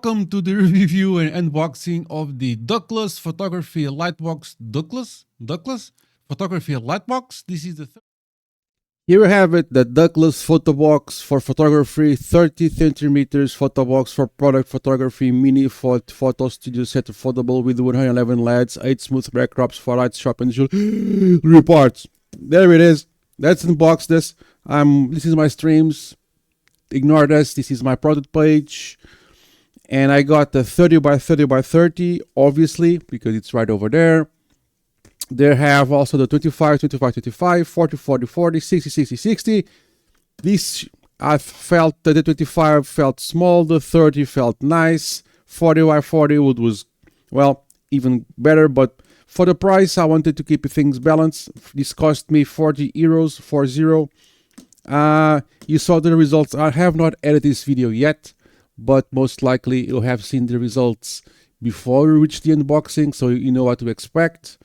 Welcome to the review and unboxing of the DUCLUS Photography Lightbox DUCLUS Photography Lightbox. This is the Here we have it, the DUCLUS photo box for photography, 30 centimeters photo box for product photography, mini photo studio set foldable with 111 LEDs, 8 smooth backdrops for light sharp and visual reports. There it is. Let's unbox this. This is my streams. Ignore this. This is my product page. And I got the 30 by 30 by 30, obviously, because it's right over there. They have also the 25, 25, 25, 40, 40, 40, 60, 60, 60. This, I felt that the 25 felt small, the 30 felt nice, 40 by 40 was, well, even better, but for the price, I wanted to keep things balanced. This cost me 40 euros, 40. You saw the results. I have not edited this video yet, but most likely you'll have seen the results before we reach the unboxing, so you know what to expect.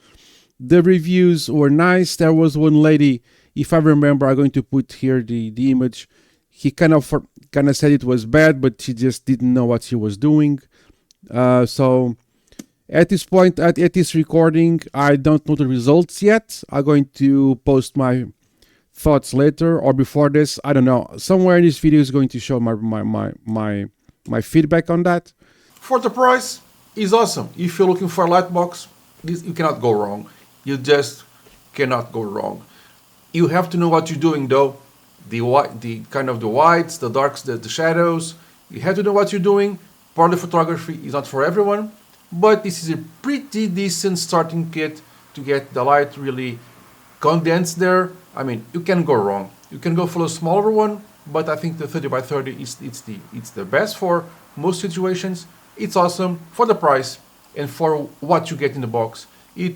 The reviews were nice. There was one lady, if I remember, I'm going to put here the image. He kind of said it was bad, but she just didn't know what she was doing. So at this point, at this recording, I don't know the results yet. I'm going to post my thoughts later or before this. I don't know. Somewhere in this video is going to show my feedback on that. For the price, is awesome. If you're looking for a light box, you cannot go wrong. You just cannot go wrong. You have to know what you're doing though. The kind of the whites, the darks, the shadows. You have to know what you're doing. Part of photography is not for everyone, but this is a pretty decent starting kit to get the light really condensed there. I mean, you can go wrong. You can go for a smaller one, but I think the 30 by 30 it's the best for most situations. It's awesome for the price and for what you get in the box. You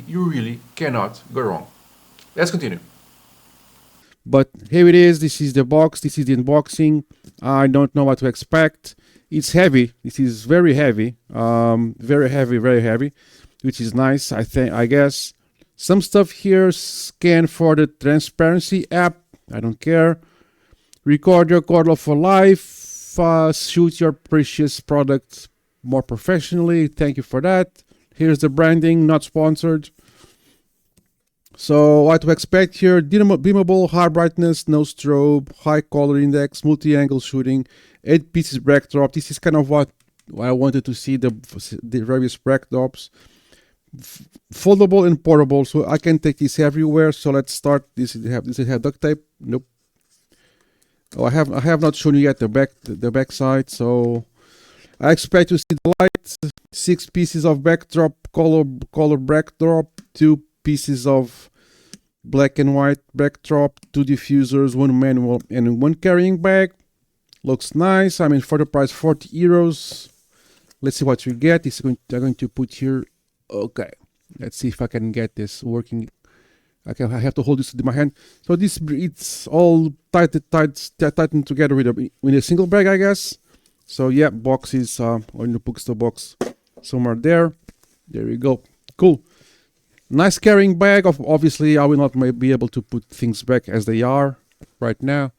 really cannot go wrong. Let's continue. But here it is. This is the box. This is the unboxing. I don't know what to expect. It's heavy. This is very heavy. Very heavy, which is nice. I guess some stuff here. Scan for the transparency app. I don't care. Record your color for life. Shoot your precious product more professionally. Thank you for that. Here's the branding, not sponsored. So what to expect here: dimmable, high brightness, no strobe, high color index, multi-angle shooting, 8 pieces backdrop. This is kind of what I wanted to see, the various backdrops. Foldable and portable, so I can take this everywhere. So let's start. Does it have duct tape? Nope. Oh, I have not shown you yet the back side. So I expect to see the light, 6 pieces of backdrop, color backdrop, 2 pieces of black and white backdrop, 2 diffusers, 1 manual and 1 carrying bag. Looks nice. I mean, for the price, 40 euros. Let's see what we get. I'm going to put here. Okay, let's see if I can get this working. I have to hold this in my hand. So it's all tightened together with a single bag, I guess. So yeah, boxes on the bookstore box somewhere there. There we go. Cool. Nice carrying bag. Obviously, I will not be able to put things back as they are right now.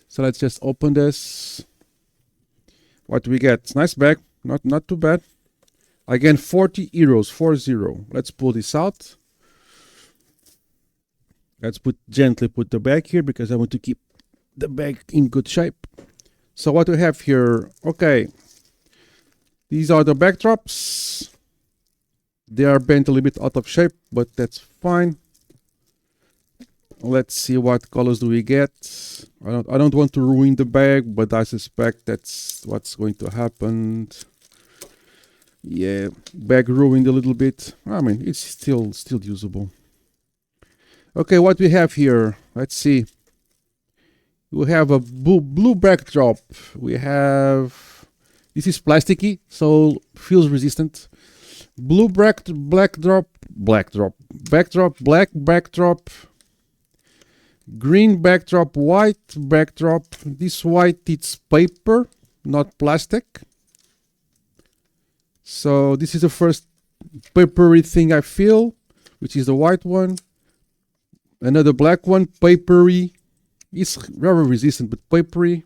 So let's just open this. What do we get? Nice bag. Not too bad. Again, 40 euros, 40. Let's pull this out. Let's gently put the bag here because I want to keep the bag in good shape. So what do we have here? Okay, these are the backdrops. They are bent a little bit out of shape, but that's fine. Let's see what colors do we get. I don't want to ruin the bag, but I suspect that's what's going to happen. Yeah, bag ruined a little bit. I mean, it's still usable. Okay, what we have here? Let's see. We have a blue backdrop. We have, this is plasticky, so feels resistant. Blue backdrop, black backdrop, green backdrop, white backdrop. This white, it's paper, not plastic. So this is the first papery thing I feel, which is the white one. Another black one, papery. It's very resistant, but papery.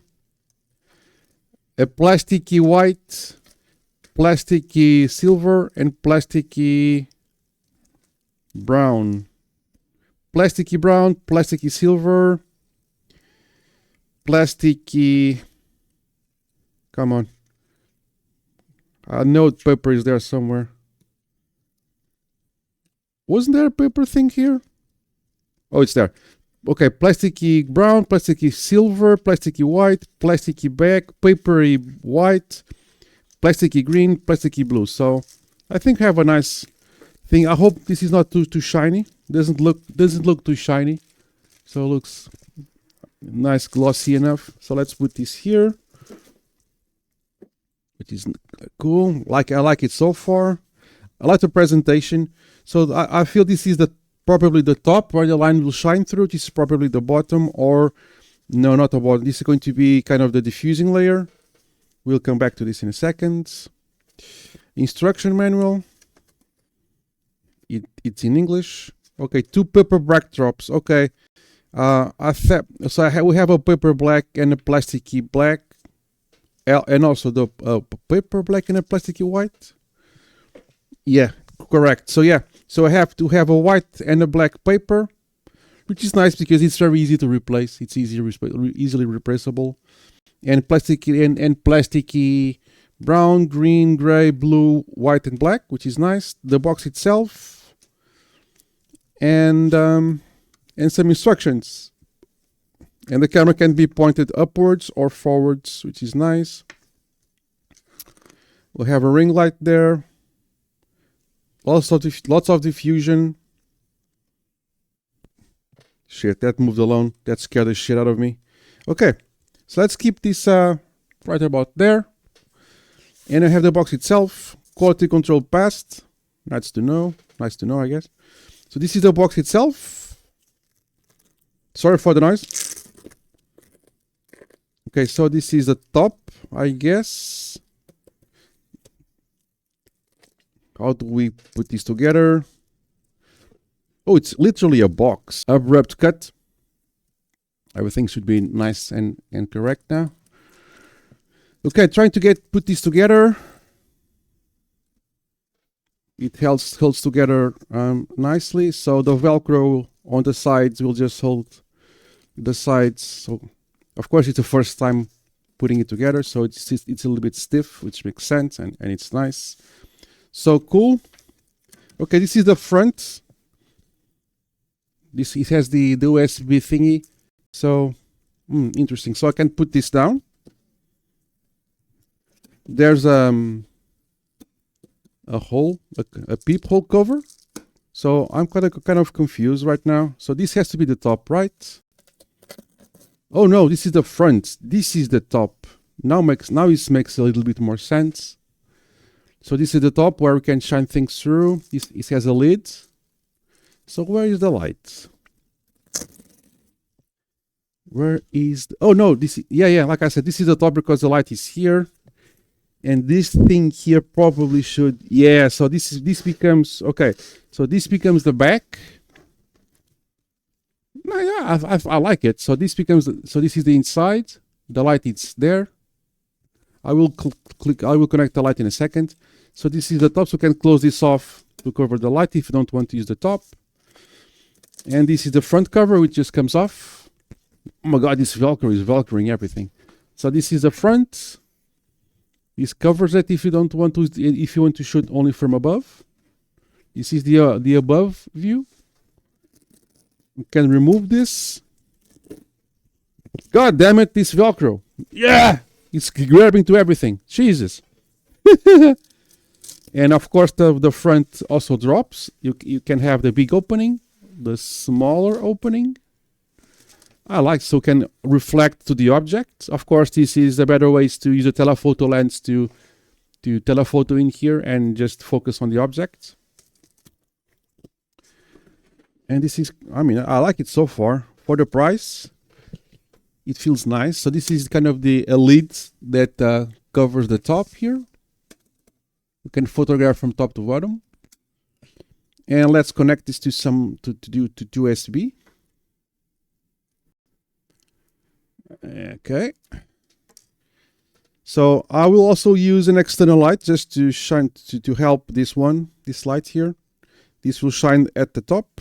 A plasticky white, plasticky silver and plasticky brown. Plasticky brown, plasticky silver, plasticky. Come on. I know paper is there somewhere. Wasn't there a paper thing here? Oh, it's there. Okay, plasticky brown, plasticky silver, plasticky white, plasticky black, papery white, plasticky green, plasticky blue. So I think I have a nice thing. I hope this is not too shiny. Doesn't look too shiny. So it looks nice, glossy enough. So let's put this here, which is cool. I like it so far. I like the presentation. So I feel this is probably the top where the line will shine through. This is probably the bottom, or no, not the bottom. This is going to be kind of the diffusing layer. We'll come back to this in a second. Instruction manual. It's in English. Okay, 2 paper backdrops. Okay, we have a paper black and a plasticky black, and also the paper black and a plasticky white. Yeah, correct. So yeah, so I have to have a white and a black paper, which is nice because it's very easy to replace. It's easily replaceable, and plasticky brown, green, gray, blue, white, and black, which is nice. The box itself, and some instructions. And the camera can be pointed upwards or forwards, which is nice. We'll have a ring light there. Lots of diffusion. Shit, that moved alone. That scared the shit out of me. Okay, so let's keep this right about there. And I have the box itself. Quality control passed. Nice to know. Nice to know, I guess. So this is the box itself. Sorry for the noise. Okay, so this is the top, I guess. How do we put this together? Oh, it's literally a box. Abrupt cut. Everything should be nice and correct now. Okay, trying to put this together. It holds together nicely. So the Velcro on the sides will just hold the sides. So of course it's the first time putting it together, so it's a little bit stiff, which makes sense, and it's nice. So cool. Okay, this is the front. It has the USB thingy. So interesting. So I can put this down. There's a hole, a peephole cover. So I'm kind of confused right now. So this has to be the top, right? Oh no, this is the front. This is the top. Now it makes a little bit more sense. So this is the top where we can shine things through. It has a lid. So where is the light? Where is oh no, yeah, like I said, this is the top because the light is here. And this thing here probably should, yeah, so this becomes, okay, so this becomes the back. No, yeah, I like it. So this becomes, so this is the inside. The light is there. I will connect the light in a second. So this is the top, so we can close this off to cover the light if you don't want to use the top. And this is the front cover, which just comes off. Oh my God, this Velcro is Velcroing everything. So this is the front. This covers it if you don't want to, if you want to shoot only from above. This is the above view. You can remove this. God damn it, this Velcro. Yeah, it's grabbing to everything. Jesus. And of course the front also drops. You can have the big opening, the smaller opening. I like, so can reflect to the object. Of course, this is the better ways to use a telephoto lens to telephoto in here and just focus on the object. And this is, I mean, I like it so far. For the price, it feels nice. So this is kind of the lid that covers the top here. You can photograph from top to bottom. And let's connect this to USB. Okay. So I will also use an external light just to shine to help this light here. This will shine at the top.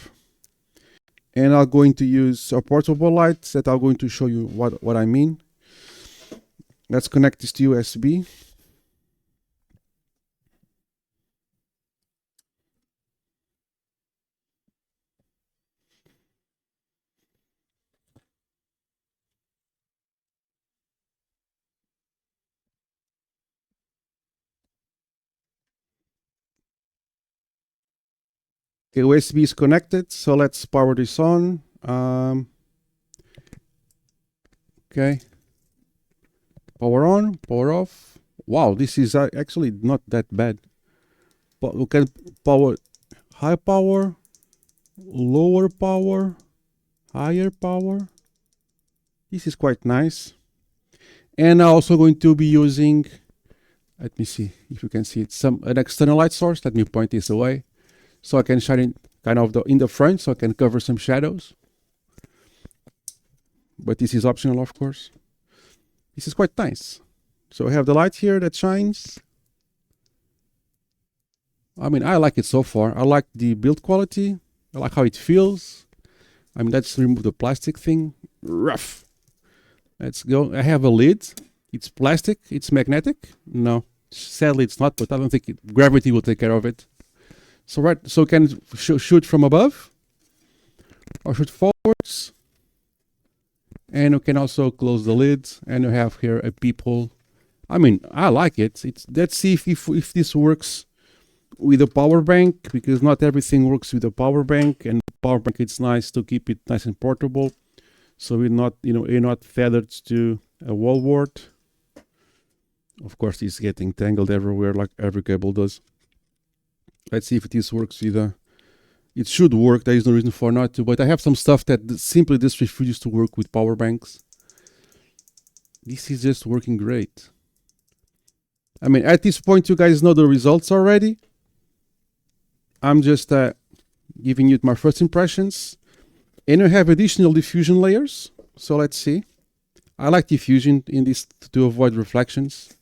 And I'm going to use a portable light that I'm going to show you what I mean. Let's connect this to USB. Okay, USB is connected, so let's power this on. Okay, power on, power off. Wow, this is actually not that bad. But we can power high power, lower power, higher power. This is quite nice. And I'm also going to be using, let me see if you can see it, an external light source. Let me point this away. So I can shine it kind of in the front, so I can cover some shadows. But this is optional, of course. This is quite nice. So I have the light here that shines. I mean, I like it so far. I like the build quality. I like how it feels. I mean, let's remove the plastic thing. Rough. Let's go. I have a lid. It's plastic. It's magnetic. No, sadly it's not, but I don't think gravity will take care of it. So can shoot from above or shoot forwards. And you can also close the lid, and you have here a peephole. I mean, I like it. Let's see if this works with a power bank, because not everything works with a power bank, and power bank, it's nice to keep it nice and portable, so you're not tethered to a wall wart. Of course, it's getting tangled everywhere like every cable does. Let's see if this works with a... It should work. There is no reason for not to, but I have some stuff that simply just refuses to work with power banks. This is just working great. I mean, at this point, you guys know the results already. I'm just giving you my first impressions. And you have additional diffusion layers. So let's see. I like diffusion in this to avoid reflections.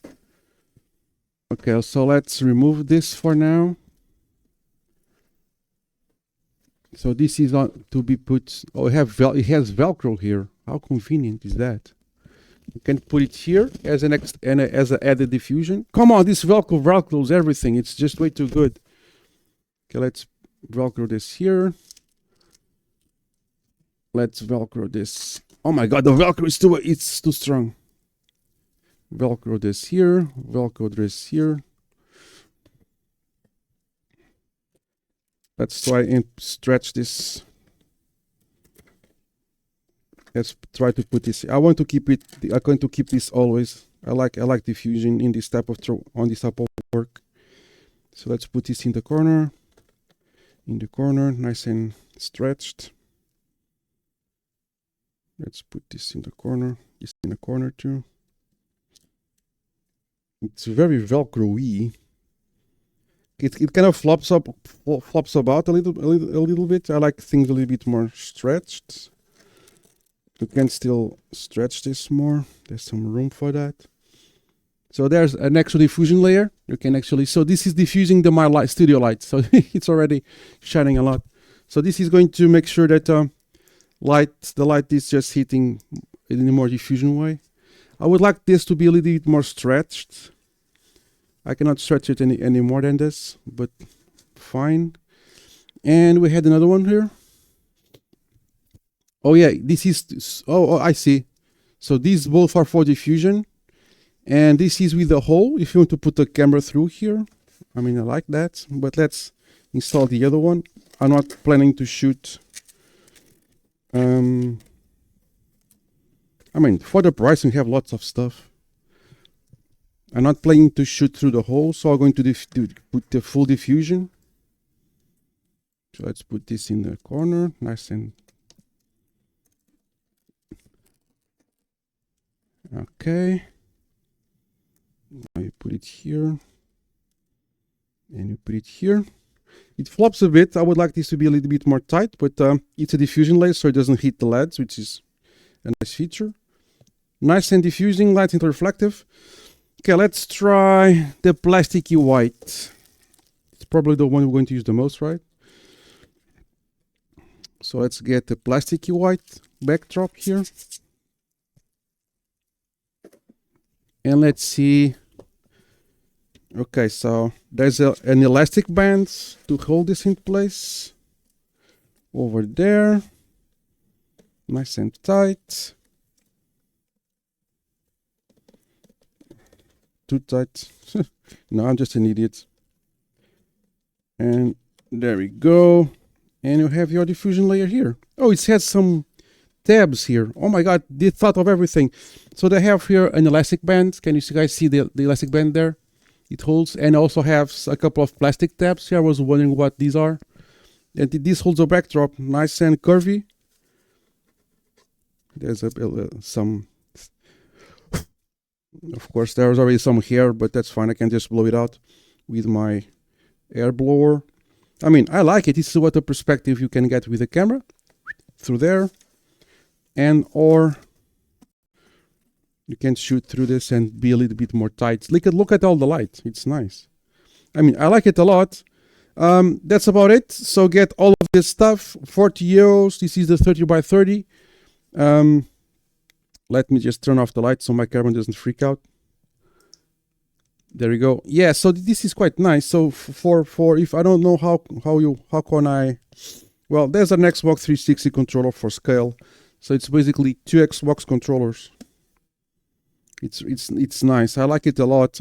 Okay, so let's remove this for now. So this is on to be put. Oh, it has Velcro here. How convenient is that? You can put it here as an added diffusion. Come on, this Velcros everything. It's just way too good. Okay, let's Velcro this here. Let's Velcro this. Oh my God, the Velcro is too strong. Velcro this here. Velcro this here. Let's try and stretch this. Let's try to put this. I want to keep it. I'm going to keep this always. I like diffusion in this type of work. So let's put this in the corner. In the corner, nice and stretched. Let's put this in the corner. This in the corner too. It's very Velcro-y. It kind of flops about a little bit. I like things a little bit more stretched. You can still stretch this more. There's some room for that. So there's an actual diffusion layer. You can actually, so this is diffusing my studio light. So it's already shining a lot. So this is going to make sure that the light is just hitting in a more diffusion way. I would like this to be a little bit more stretched. I cannot stretch it any more than this, but fine. And we had another one here. Oh yeah, this is, oh I see. So these both are for diffusion. And this is with the hole, if you want to put the camera through here. I mean, I like that, but let's install the other one. I'm not planning to shoot. I mean, for the price, we have lots of stuff. I'm not planning to shoot through the hole, so I'm going to put the full diffusion. So let's put this in the corner, nice and... Okay. Now you put it here. And you put it here. It flops a bit. I would like this to be a little bit more tight, but it's a diffusion layer, so it doesn't hit the LEDs, which is a nice feature. Nice and diffusing, light and reflective. Okay, let's try the plasticky white. It's probably the one we're going to use the most, right? So let's get the plasticky white backdrop here. And let's see. Okay, so there's an elastic band to hold this in place. Over there. Nice and tight. Too tight. No, I'm just an idiot. And there we go. And you have your diffusion layer here. Oh, it has some tabs here. Oh my god, they thought of everything. So they have here an elastic band. Can you guys see the elastic band there? It holds, and also has a couple of plastic tabs here. I was wondering what these are. And this holds a backdrop, nice and curvy. There's some, of course there's already some hair, but that's fine. I can just blow it out with my air blower. I mean, I like it. This is what the perspective you can get with the camera through there, and or you can shoot through this and be a little bit more tight. Look at all the light. It's nice. I mean, I like it a lot. That's about it. So get all of this stuff, 40 euros. This is the 30 by 30. Let me just turn off the light so my camera doesn't freak out. There we go. Yeah, so this is quite nice. So for if I don't know how can I, well, there's an Xbox 360 controller for scale. So it's basically 2 Xbox controllers. It's nice. I like it a lot.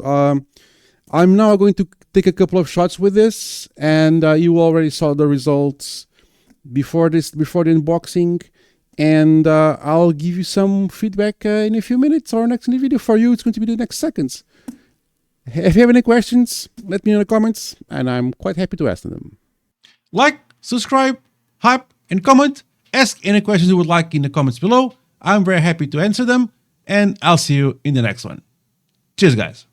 I'm now going to take a couple of shots with this, and you already saw the results before the unboxing, and I'll give you some feedback in a few minutes, or next in the video. For you, it's going to be the next seconds. If you have any questions, let me know in the comments, and I'm quite happy to answer them. Like, subscribe, hype, and comment. Ask any questions you would like in the comments below. I'm very happy to answer them, and I'll see you in the next one. Cheers, guys.